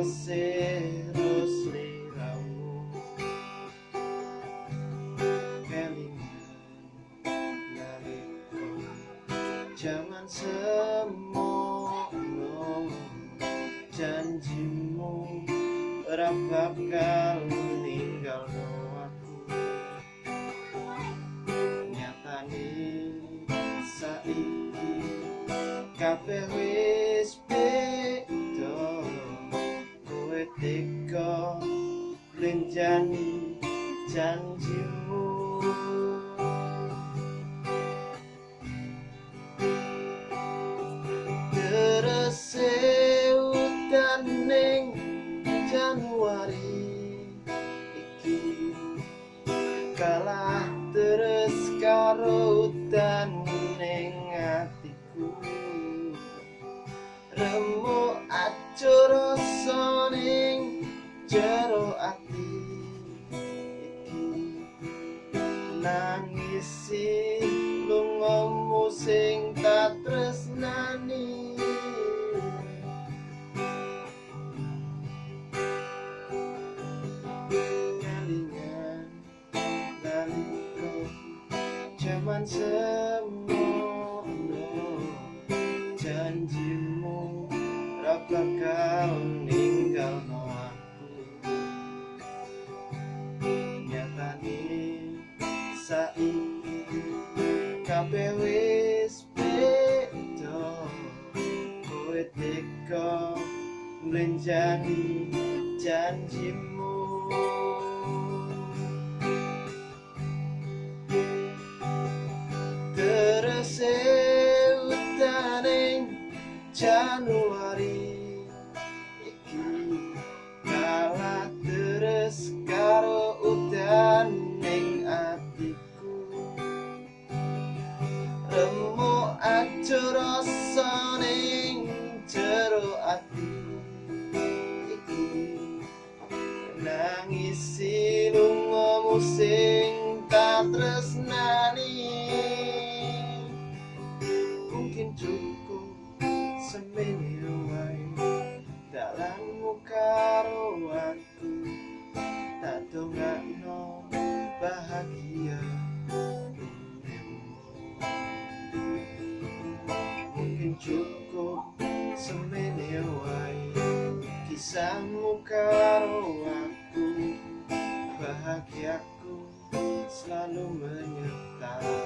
terus liramu kelingan nalika jaman semono janjimu ora bakal ninggalno aku nyatane saiki kabeh wis beda kowe tega lenjani janjimu terese udan ning Januari iki kalah terus karo udan ning atiku remuk acur rasa ning jero ati iki nangisi lungamu sing tak tresnani kelingan nalika jaman semono janjimu ora bakal ninggalno aku nyatane saiki kabeh wis beda kowe tega nglenjani janjimu terese udan ning Januari iki kalah terus karo udan ning atiku remuk acur rasa ning jero ati iki nangisi lungamu sing tak tresnani mungkin cukup semene wae dalanmu karo aku tak dongakno bahagia mungkin cukup semene wae kisahmu karo aku bahagiaku selalu menyertai